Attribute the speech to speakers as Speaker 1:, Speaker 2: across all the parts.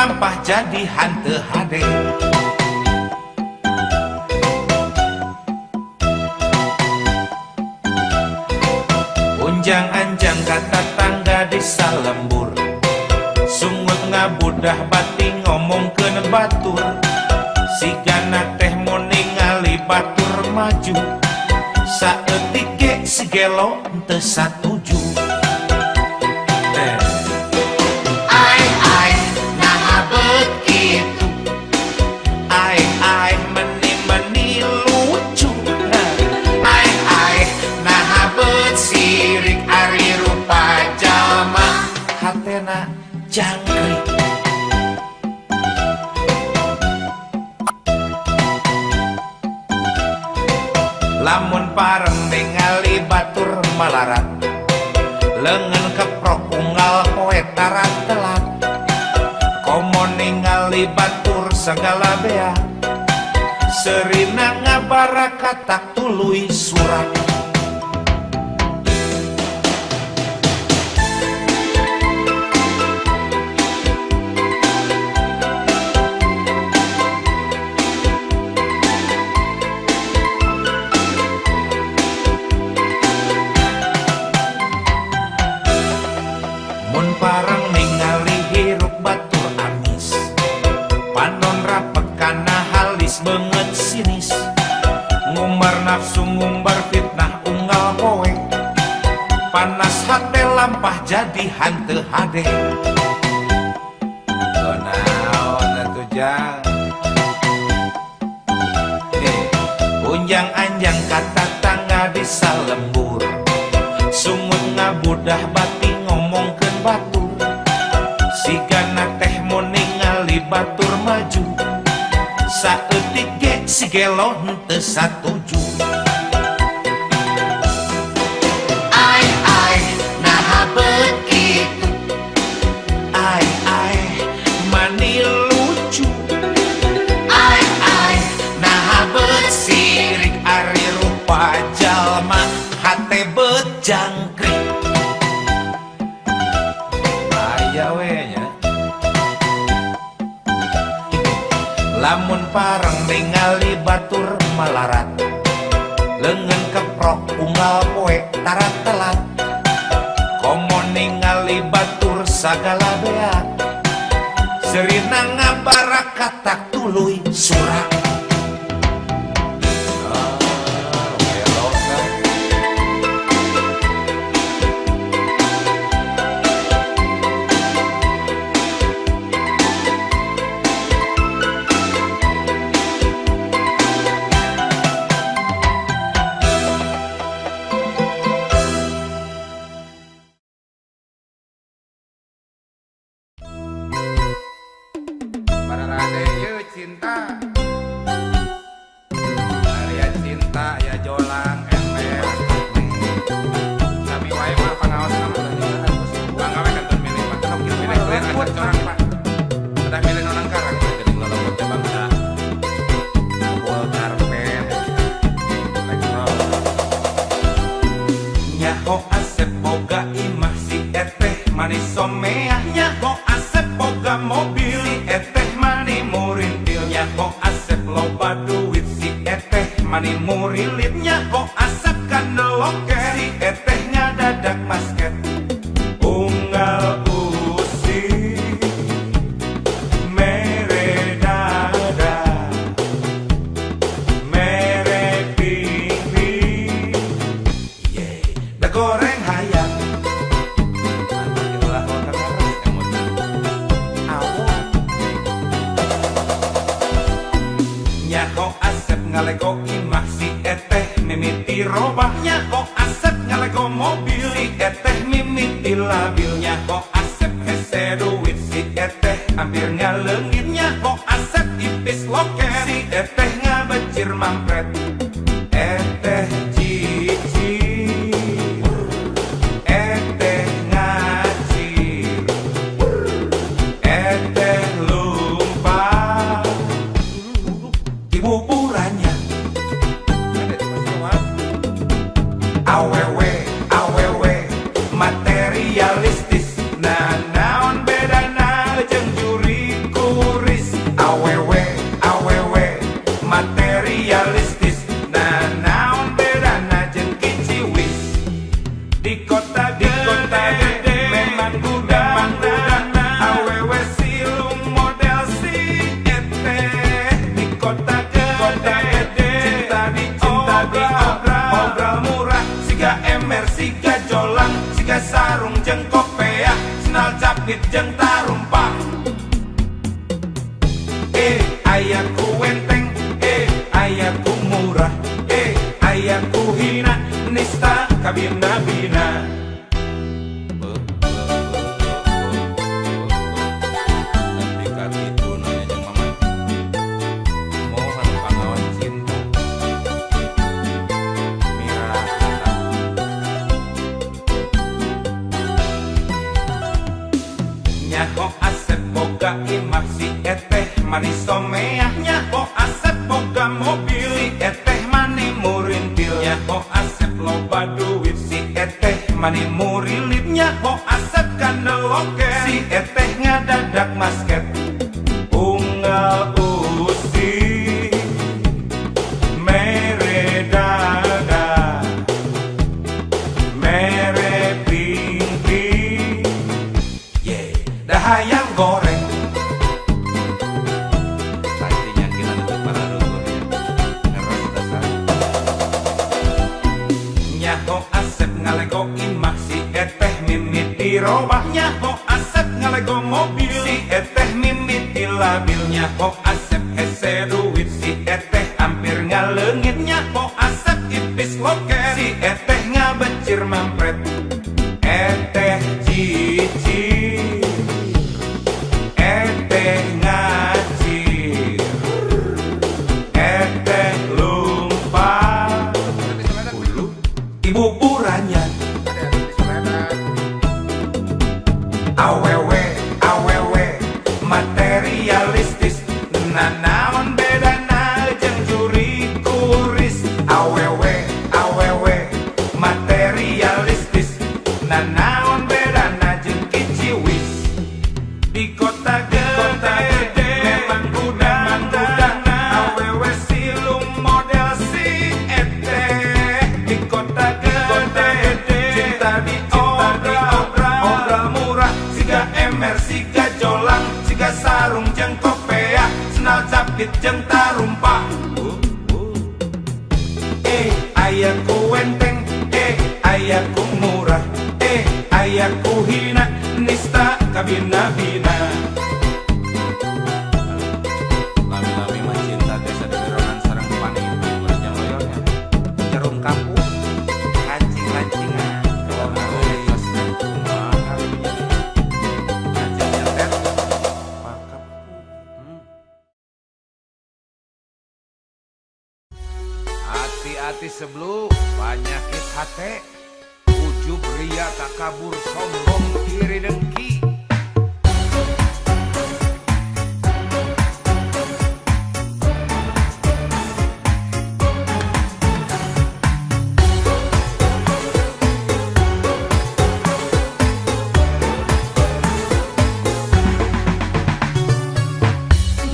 Speaker 1: lampah jadi hante hade. Unjang-anjang kata tangga di salembur, sungut ngabudah bati ngomongkeun batur. Sigana teh mau ningali batur maju, saeutik ge si gelo teu satuju. Ai naha beut kitu, ai meni lucu. Ai naha beut sirik ari rupa jalma, hatena jangkrik. Lamun pareng ningali batur malarat, leungeun keprok unggal poe tarat telat. Komo ningali batur sagala bea, seurina ngabarakatak tuluy surat. Parang ningali hirup batur amis, panon rapet kana halis banget sinis. Ngumbar nafsu ngumbar fitnah unggal poe, panas hate lampah jadi hante hade. Naon atuh jang, unjang-anjang kata tangga di salembur, sungut ngabudah bati ngomongkeun batur. Sigana teh mau ningali batur maju, saeutik ge si gelo teu satuju. Ai naha beut kitu, ai mani lucu. Ai naha beut sirik ari rupa jalma, hate beut jangkrik. Lamun pareng ningali batur malarat, leungeun keprok unggal poe tarat telat. Komo ningali batur sagala bea, seurina ngabarakatak tuluy surat. Cinta, Arya cinta ya jolang ember. Sami wae mah pangaos nama tadi. Bangga we kantor milih mah sok milih kalian ada corang Pak. Udah milih nonang karang jadi ngelolong teh bangsa. Bol karpet. Lekno. Nyaho asep boga imah si eteh manis somea. Nyaho asep boga mobil si eteh mani murintilnya kok asep loba duit si eteh mani murilitnya kok asep kandeloke si eteh ngadadak basket unggal usi mere dada mere pipi da goreng hayang itulah hotel emosi awal. Nyaho asep ngalego imah si eteh mimiti robah. Nyaho asep ngalego mobil si eteh mimiti labil. Nyaho asep hese duit si eteh hampir ngaleungit. Nyaho asep ipis loket si eteh ngabecir mampret. Eteh cici, eteh ngacir, eteh lupa di buburannya. Awewe, awewe, materialistis. Nah naon bedana jeung juri materialistis. Nah naon bedana jeung kiciwis. Di kota gede memang gudang awewe silung model si eteh. Di kota gede cinta diobral murah. Siga emer, siga jolang, siga sarung jeung kopeah, sendal capit jeung tarumpah. Aya ku wenteng, aya ku murah, aya ku hina, nista kabina-bina. Dekat itu nanya mama, mohon pangawan cinta. Mira nyaho Asep boga imah si eteh manis someah. Nyaho Asep boga mobil si eteh mani murintil. Nyaho Asep loba duit si eteh mani murilip. Nyaho Asep kandeloke si eteh ngadadak masket. Unggal usi mere dada mere pinky, yeah, dahayang goreng. Pastinya kita untuk para dulur ya, ngeros dasar. Nyaho Asep ngalego imah si eteh mimiti robah. Nyaho Asep ngalego mobil si eteh mimiti labil. Nyaho Asep hese duit si eteh hampir ngaleungit. Nyaho Asep ipis loker si eteh ngabecir mampret. Eteh cici, eteh ngacir, eteh lumpah ulu ibu buranya. Awewe materialistis. Nah naon bedana jeung juri kuris. Awewe materialistis. Nah naon bedana jeung kiciwis. Di kota gede memang gudang awewe silung model si eteh. Di kota gede cinta diobral murah. Siga emer, siga jolang, siga sarung jeung kopeah, sendal capit jeung tarumpah. Aya ku wenteng, aya ku murah, aya ku hina, nista kabina-bina. Lami-lami mah cinta desa deberonan sareng paniti urang loyolnya. Jarum kampung, kancing-kancingan, kalau geus kumaha karunya. Kancing nyetet, pakap. Hati-hati sebelum penyakit hati, ujub ria takabur sombong iri dengki.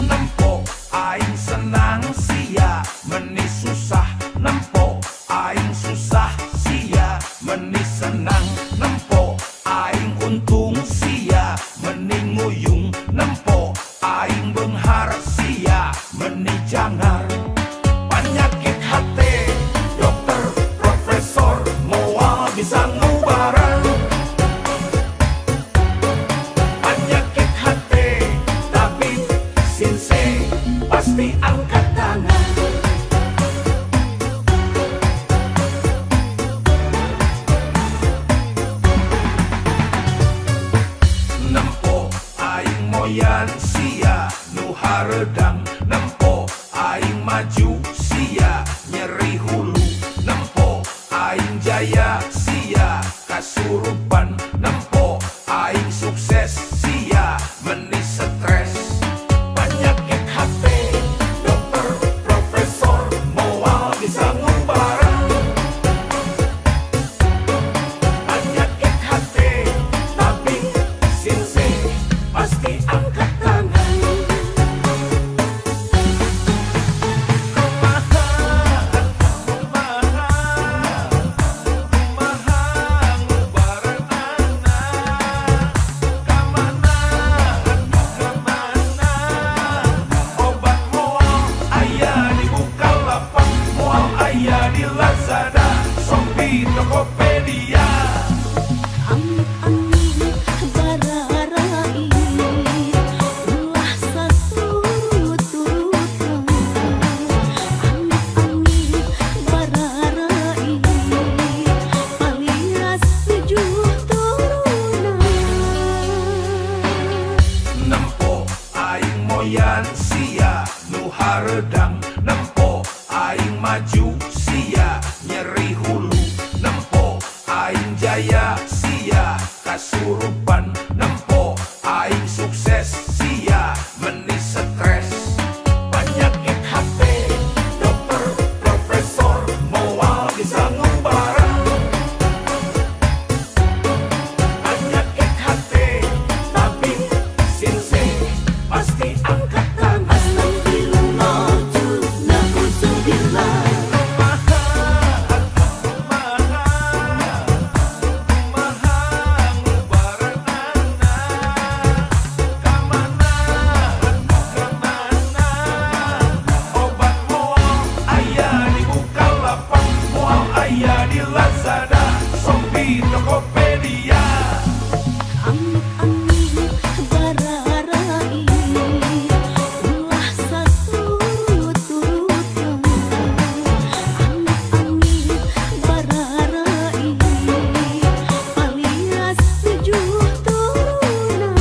Speaker 1: Nempo aing senang sia meni susah. Nempo aing susah sia meni senang. Nempo aing untung sia meni nguyung. Nempo aing beunghar sia meni jangar. Penyakit hati dokter profesor moal bisa ngubaran. Penyakit hati tabib sinse pasti angkat tangan. Nempo aing moyan sia nu hareudang. Nempo aing maju sia nyeri hulu. Nempo aing jaya sia kasurupan. Nempo aing sukses sia meni stres. Penyakit hati dokter profesor moal bisa ngubaran. Penyakit hati tabib sinse pasti angkat tangan. Kumaha maju sia nyeri hulu nempo aing jaya sia kasurupan nempo aing sukses sia meni stres penyakit HP dokter profesor moal bisa ngubareng penyakit HP tabib sinse pasti angkat tangan aya di Lazada, Shopee, Tokopedia.
Speaker 2: Ami-ami bararai ulah saturut-turutan. Ami-ami bararai alias 7 turunan.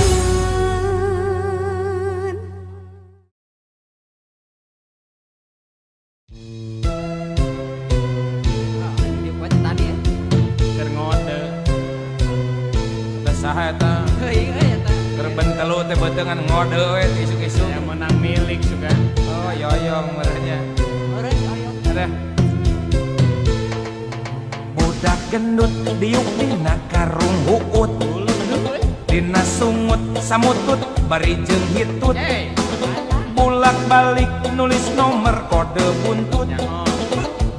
Speaker 3: Saha eta? Gerben telu teh beuteungan ngode we isuk-isuk.
Speaker 4: Yang menang milik juga.
Speaker 3: Oh, yoyong merenya. Ada. Budak gendut diuk dina karung huut. Dina sungut samutut bari jeung hitut. Bulak balik nulis nomor kode buntut.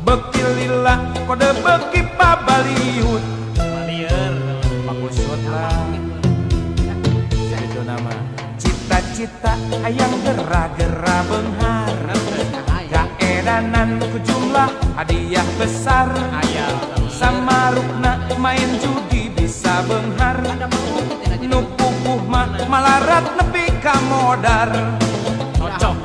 Speaker 3: Beki lila kode beki pabaliut. Makusut lah. Itu nama cita-cita hayang gera-gera beunghar. Kaedanan ku jumlah hadiah besar. Samarukna main judi bisa beunghar. Nu puguh mah malarat nepi ka modar.
Speaker 4: Cocok.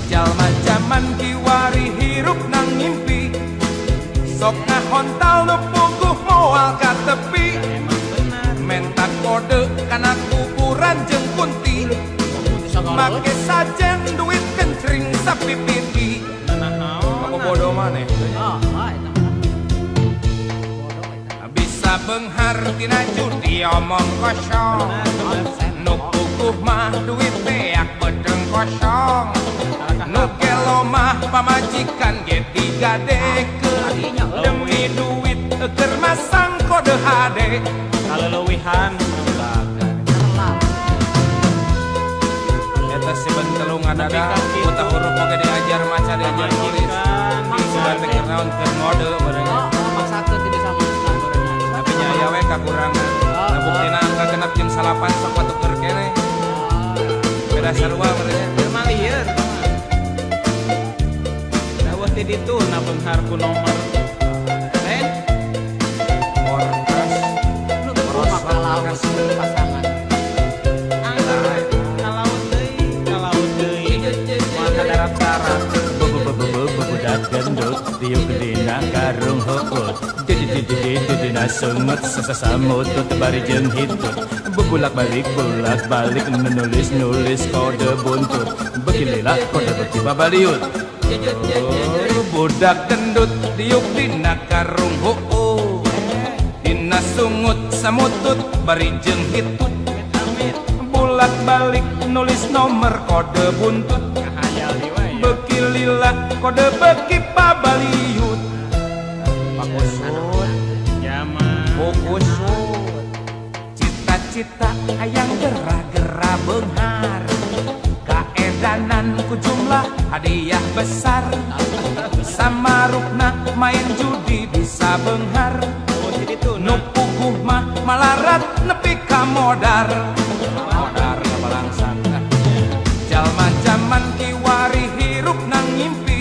Speaker 3: Jalma zaman kiwari hirup nang ngimpi. Sok ngahontal nu puguh moal ka tepi. Mentak kode kana kuburan jeung kunti. Make sajen duit kencring sapipiti. Aku bodoh maneh. Bisa beunghar tina judi omong kosong. Nu puguh mah duit beak beudeng kosong. Nu gelo mah pamajikan ge digadekeun. Demi duit keur masang kode HD.
Speaker 4: Kaleuwihan
Speaker 3: Eta si bentelung ngadada buta huruf oge diajar maca diajar nulis. Sudah teh keur naon keur ngode bareng. Tapi nya aya we kakurangan. Da buktina angka genep jeung 8 sok patukeun keneh. Beda sarua bareng.
Speaker 4: Keur malieur. Daweuh ti ditu na beunghar ku nomor. Lain
Speaker 3: Orkas.
Speaker 2: Pasangan
Speaker 4: kalaut deui. Maka darat sarat. Budak gendut tiup dina karung huut. Dina sungut sasamutut bari jeung hitut. Bulak balik nulis kode buntut. Beki lila kode beki babaliut.
Speaker 3: Budak gendut diuk dina karung huut. Dina sungut samutut bari jeung hitut. Bulak balik nulis nomor kode buntut. Beki lila kode beki pabaliut. Pakusut bukusut. Cita-cita hayang gera-gera beunghar. Kaedanan ku jumlah hadiah besar. Samarukna main judi bisa beunghar. Nu puguh mah malarat nepi ka modar. Modar kabalangsan. Jalma zaman kiwari hirup nang ngimpi.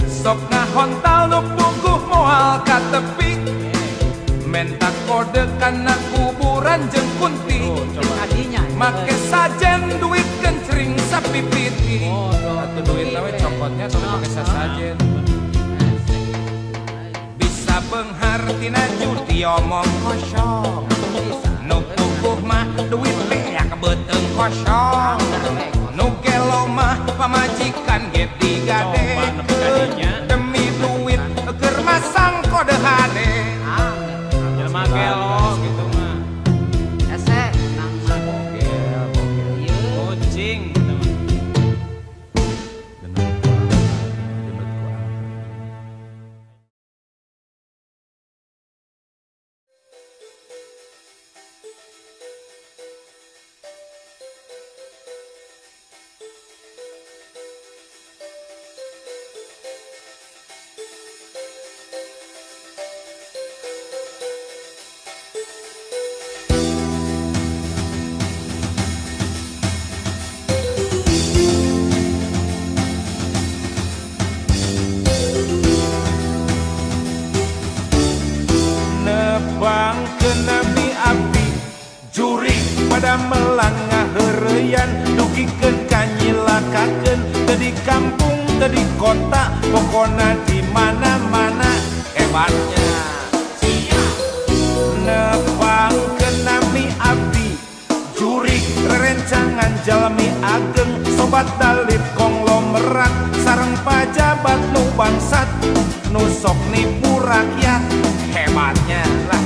Speaker 3: Sok ngahontal nu puguh moal ka tepi. Mentak kode kana kuburan jeung kunti. Make sajen duit kencring sapipiti. Atuh duit we cokotnya sok make sasajen. Bisa beunghar tina judi omong kosong. Nu puguh mah duit beak beuteung kosong. Nu gelo mah pamajikan ge digadekeun. Nabi abdi juri pada melangah hereyan dugikeun kanyilakakeun teu di kampung teu di kota pokona di mana-mana hebatnya nepangkeun nami abdi juri rerencangan jalmi ageng sobat dalit konglomerat sareng pajabat nu bangsat nu sok nipu rakyat hebatnya lah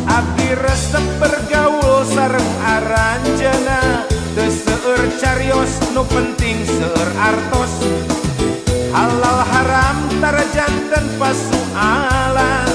Speaker 3: abdi resep bergaul sareng aranjeuna teu seueur carios nu penting seueur artos halal haram tara janten pasualan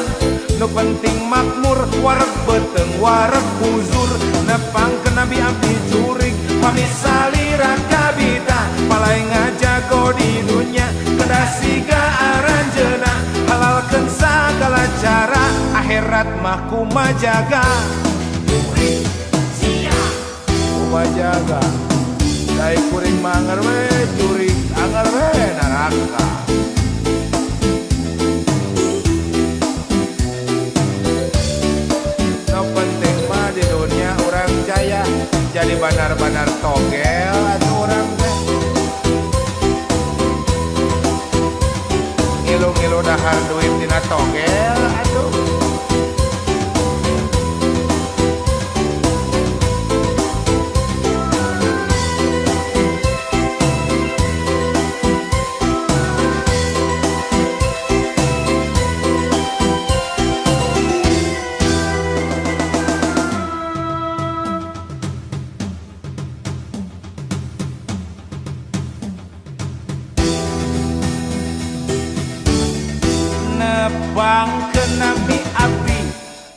Speaker 3: nu penting makmur wareg beteng wareg buzur nepangkeun nabi abdi jurig pamisalira kabita palai ngajago di dunya kedah siga aranjeuna halalkeun sagala cara akhirat mah kumajaga kumajaga dai kuring mangar we jurig angar we neraka no penting mah di dunia orang jaya jadi banar-banar togel atuh urang teh ngilu-ngilu dahar duit tina togel atuh nepangkeun nabi abdi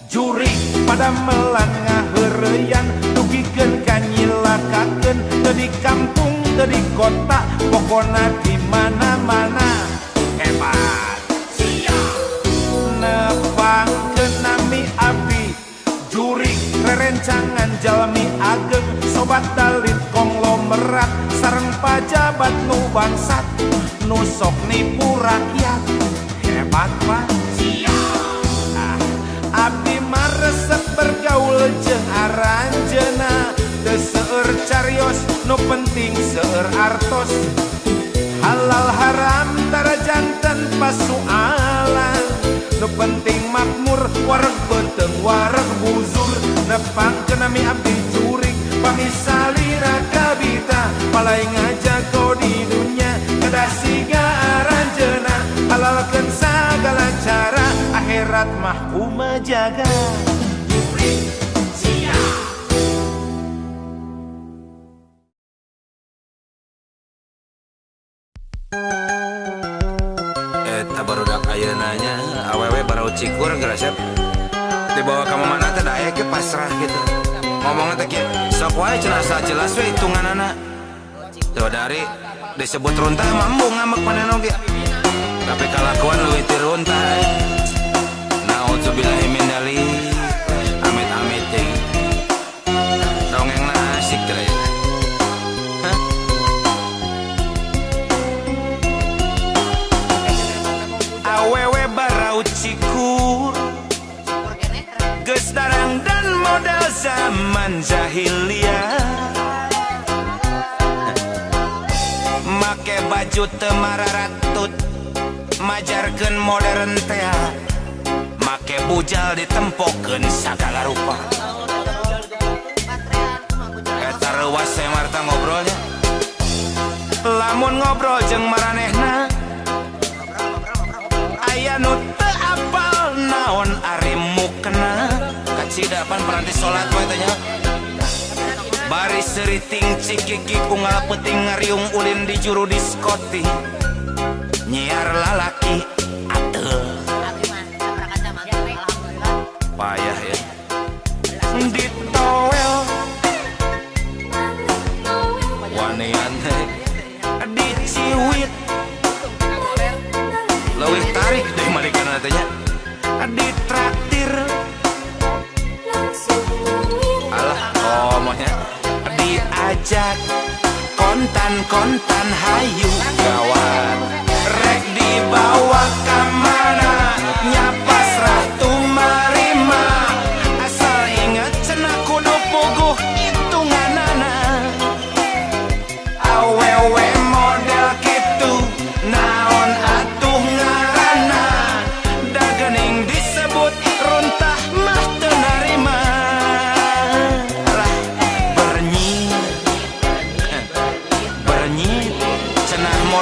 Speaker 3: juri pada melangah hereyan dugikeun kanyilakakeun teu di kampung teu di kota pokona di mana-mana hebat nepangkeun nabi abdi juri rerencangan jalmi ageng sobat dalit konglomerat sareng pajabat nu bangsat nu sok nipu rakyat hebat pak abdi mah resep bergaul jeung aranjeuna teu seueur carios nu penting seueur artos halal haram tara janten pasualan nu penting makmur wareg beteng wareg buzur nepangkeun nami abdi jurig pamisalira kabita palai ngajago di dunya kedah siga aranjeuna halalkeun sagala cara akhirat mah kumajaga
Speaker 5: eta barudak ayeuna nya awewe barau cikur geurasep dibawa ka mana teh da aya ge pasrah gitu ngomongna teh kieu sok wae cenah jelas we hitunganana teu dari disebut runtah mambu ngambek panen oge tapi kalakuan leuwih ti runtah naudzubillahi min dzalik amit-amit teh dongengna asik teh awewe barau cikur geus darang dan modal zaman jahiliyah make baju teu mararatut majarkeun modern teh make bujal ditempokeun sagala rupa eta reuas saya marta ngobrolnya lamun ngobrol jeung maranehna aya nu teu apal naon ari mukna kacidapan paranti salat wae teh nya bari seriting cikiki unggal peuting ngariung ulin di juru diskoti nyiar lalaki ateu payah ya ditowel wanian diciwit leuwih tarik deh malikana teh nya ditraktir alah omongnya diajak kontan hayu gawat rek dibawa ka mana nya pasrah tumari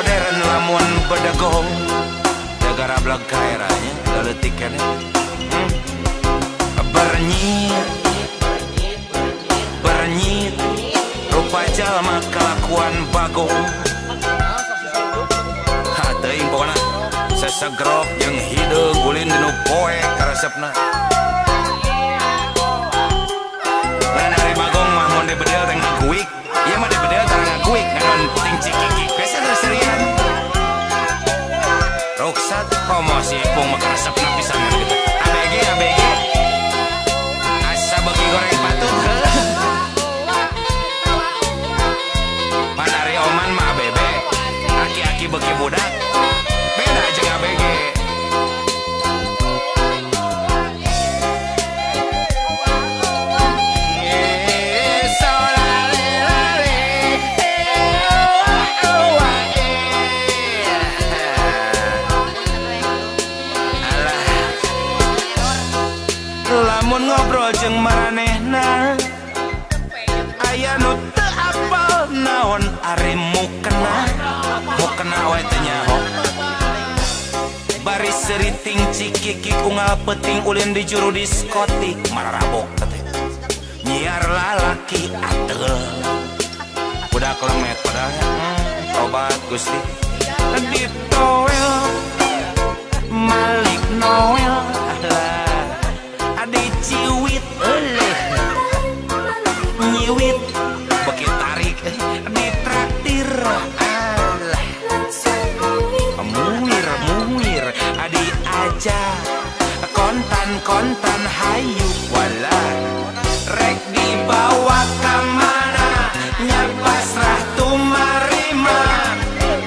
Speaker 5: modern lamun bedegong negara belag kaeranya leutik keneh bernyit rupa jalma kelakuan bagong teuing pokona sesegrok jeung hideung ulin dinu poe karesepna lain hari bagong mah mun dibedel teh ngaguik ieu mah dibedel teh ngaguik nganon ting cikiki biasa serian ruksat komo si ipung mah karesepna pisan gitu ABG asa bagi goreng patut panari oman mah bebe aki-aki beki budak beda jeung ABG lamun ngobrol jeung maranehna aya nu teu apal naon ari mukena we teh nyaho bari seriting cikiki unggal peuting ulin di juru diskotik mararabok teh nyiar lalaki ateul budak lemet padahal obat Gusti ditoel Malik Noel adi ciwit nyiwit beki tarik ditraktir muir adi aja kontan hayu wala rek dibawa ka mana nya pasrah tumarima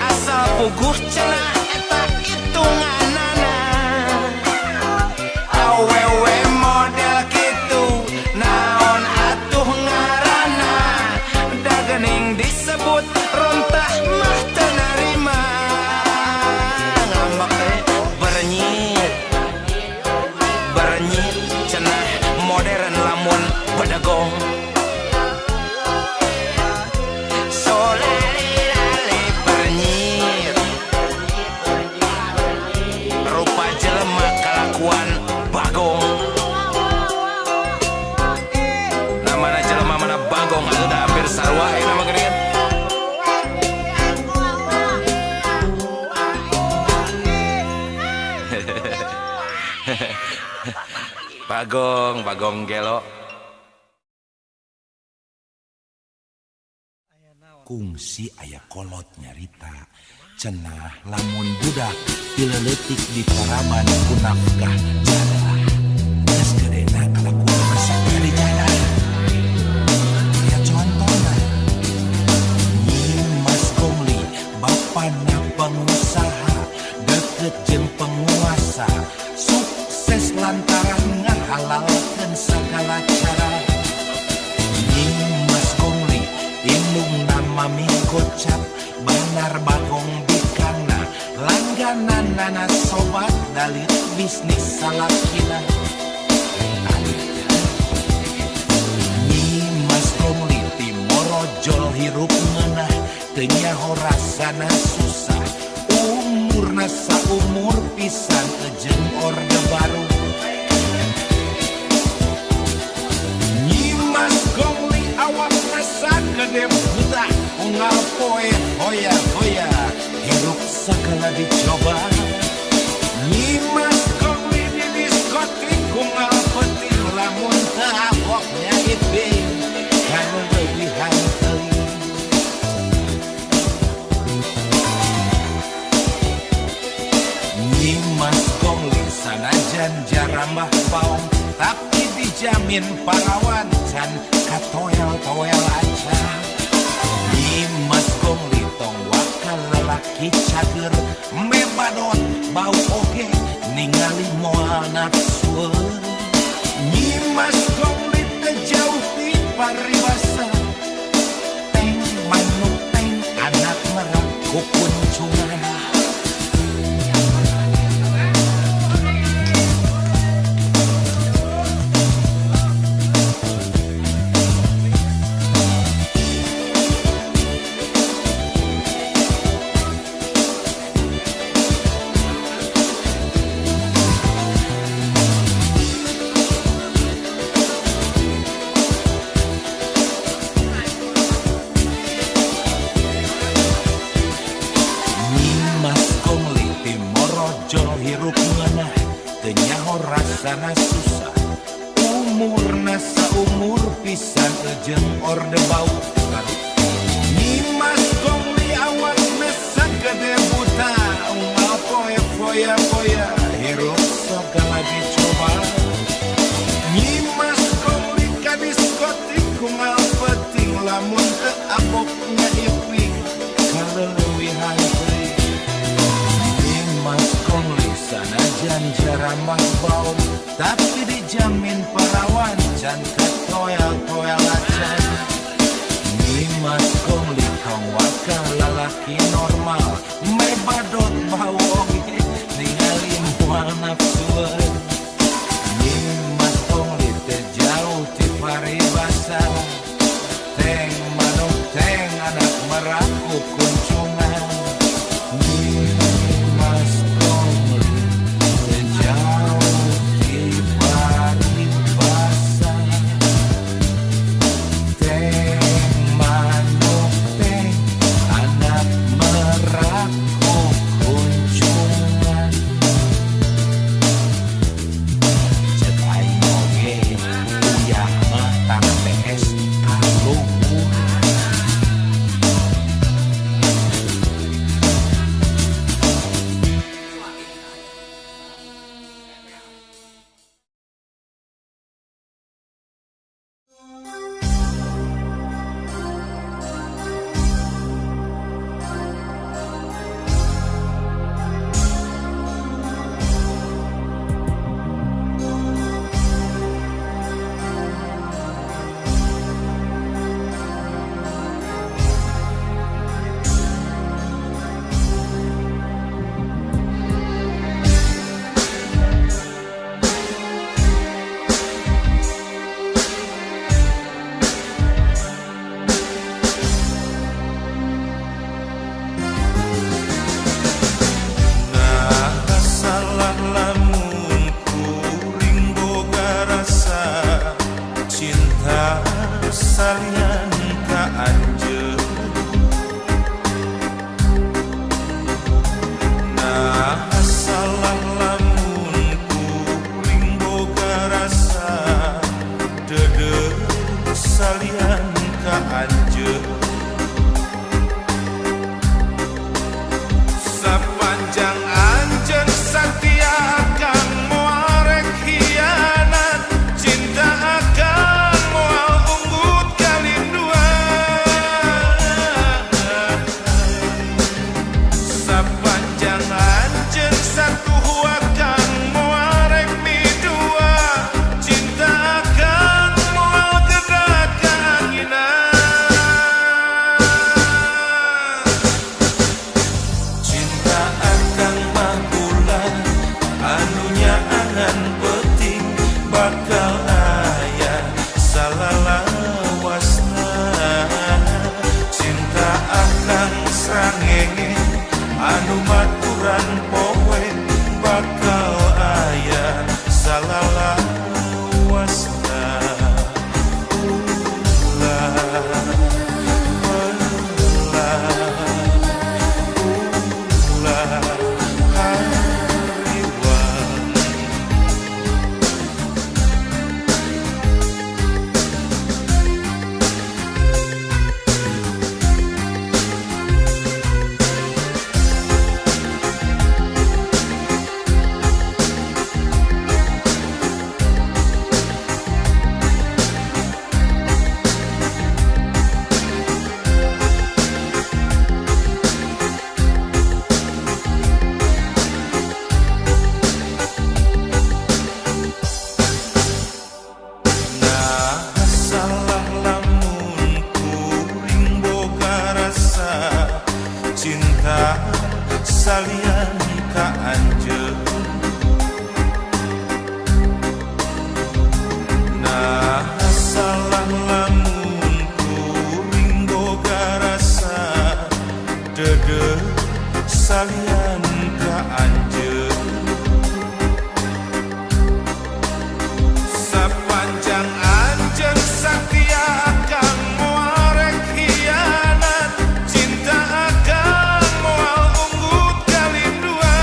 Speaker 5: asal puguh cenah eta hitunganana awewe model kitu naon atuh ngaranna dagening disebut rontah mah teu narima ngambek bernyit cenah modern lamun bedegong solelele bernyit rupa jelema kalakuan bagong namana jelema mana bagong anu da hampir sarua aya nama geuning bagong gelo kungsi aya kolot nyarita cenah lamun budak dileletik di paraman ku nafkah jadah geus gedena kalakuan masak dari jadah ya contohna Mas Gongli bapana pengusaha deket jeung penguasa sukses lantaran ngahalalkeun segala cara Mas Gongli indung nama mi gocap benar bagong bikana langganan nana sobat dalit bisnis salakina Mas Gongli timorojol hirup ngeunah teu nyaho rasana susah umurna saumur pisan jeung orde baru Mas Gongli awakna sagede budak unggal poe hoya hirup sakala dicoba Mas Gongli di diskotik unggal peuting lamun teu abok nyait being kana leuwihan teuing Mas Gongli sanajan jarambah paong tapi dijamin parawan can katoel-toel aja Mas Gongli tong wakal lelaki cager mebadot bau oge ningali moal nafsueun Mas Gongli teu jauh ti paribasa teng manuk teng anak merah ku kuncungan
Speaker 1: sana susah umurna saumur pisan jeung orde bau Nyimas gongli awalna sagede buta unggal poya-poya hirup segala dicoba Nyimas gongli ka diskotik unggal penting lamun teu aboknya iping kaleuwihan teuing Nyimas gongli sanajan jaramah bau tapi dijamin perawan can katoyal-toyal acan Nyimas gongli kong waka lalaki normal mebadot bau oge ningali moal nafsueun Nyimas gongli teu jauh ti paribasan teng manuk teng anak meraku kuncungan Nyimas gongli teu jauh ti paribasan teng manuk teng anak meraku kuncungan cek aing oge uyah mah tang bees kaluhur salah lamun kuring boga rasa cinta salian ka anjeun nah salah lamun kuring boga rasa dedeuh salian ka anjeun Sapanjang anjeun satia akan moal rek hianat cinta akan moal unggut kalinduan Sapanjang anjeun satuhu akan moal rek midua cinta akan moal gedak kaanginan Cinta akan magulan anunya angan penting bakal aya salalawasna Cinta akan srangenge anu maturan poe bakal aya salalawasna salah lamun kuring boga rasa cinta salian ka anjeun nah salah lamun kuring boga rasa dedeuh salian ka anjeun Sapanjang anjeun satia akan moal rek hianat cinta akan moal unggut kalinduan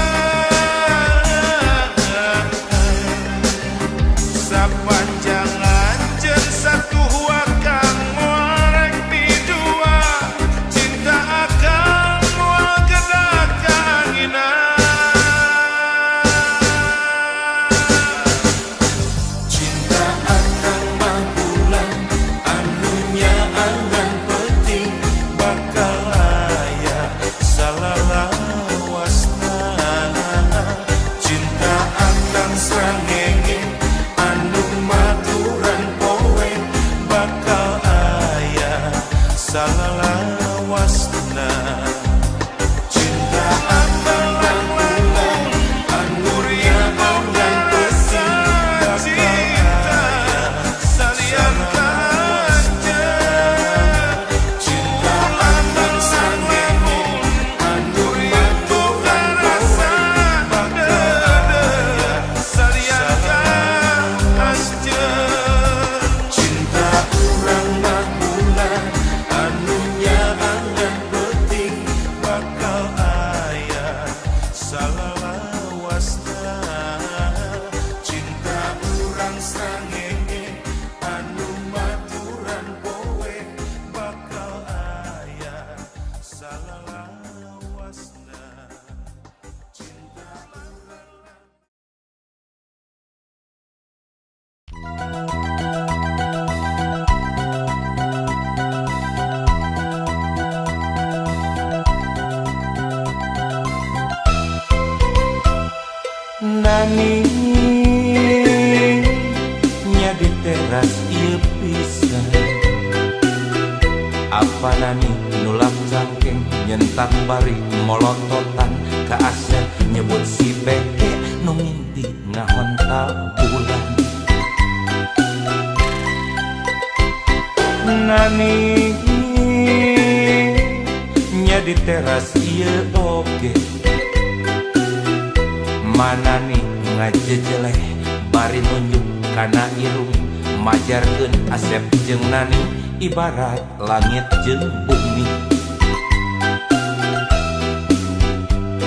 Speaker 1: nani nya di teras ieu pisan apa nani nulak cangkeng nyentak bari molototan ka Asep nyebut si beke nu ngimpi ngahontal bulan nani nya di teras ieu oge mana nih ngajejeleh bari nunjuk kana irung majarkeun Asep jeung nani ibarat langit jeung bumi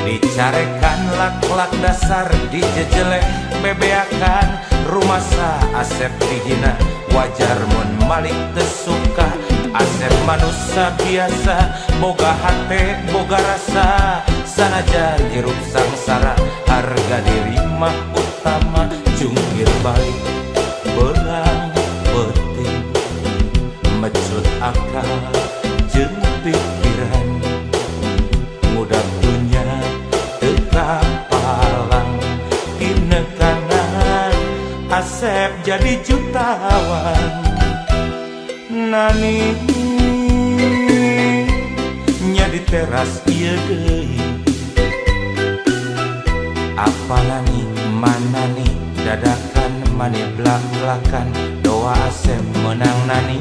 Speaker 1: dicarekan lak-lak dasar dijejeleh bebeakan rumasa Asep dihina wajar mun malik teu suka Asep manusia biasa boga hate boga rasa sanajan hirup sangsara harga diri mah utama jungkir balik berang penting mecut akal jeung pikiran mudah punya teka palang dina kanan Asep jadi jutawan nani nya di teras ieu deui apa nani mana nih dadakan mani belak-belakan doa Asep menang nani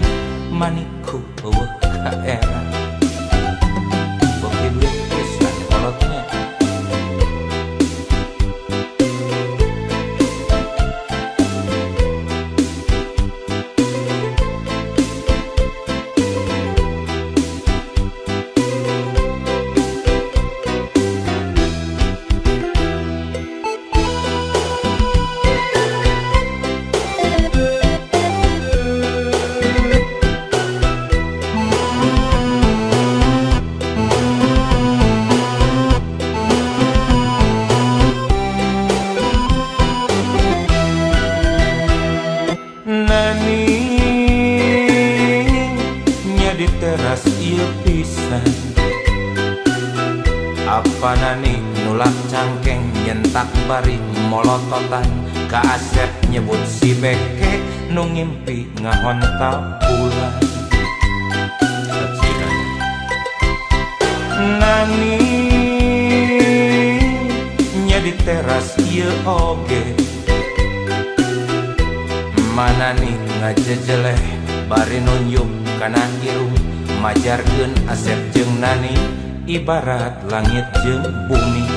Speaker 1: maniku eueuh ka era bokeh duit pisan kolotnya di teras ieu pisan apa nani nulak cangkeng nyentak bari molototan ka Asep nyebut si beke nu ngimpi ngahontal bulan nani nya di teras ieu oge mana nih ngajejeleh bari nunjuk kana irung majarkeun Asep jeung nani ibarat langit jeung bumi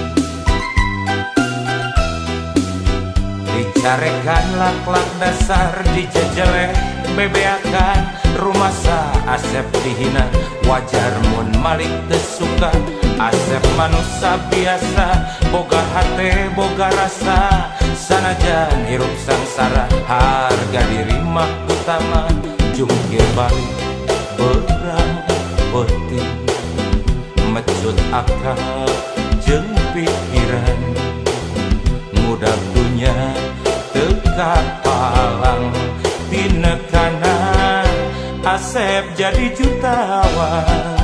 Speaker 1: dicarekan lak-lak dasar dijejeleh bebeakan rumasa Asep dihina wajar mun malik teu suka Asep manusia biasa boga hate boga rasa sanajan hirup sangsara harga diri mah utama jungkir balik berang penting mecut akal jeung pikiran mudah punya teka palang tina kanan Asep jadi jutawan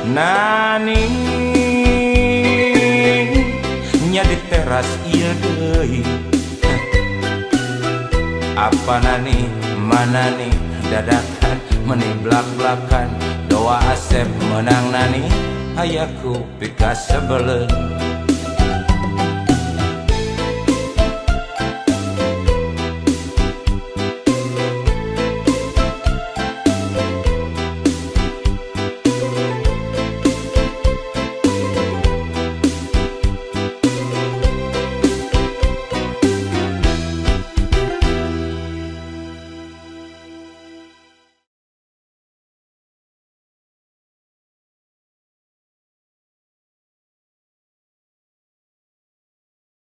Speaker 1: nani nya di teras ieu deui apa nani mana nih dadakan meni blak-blakan doa Asep menang nani ayaku pika sebelen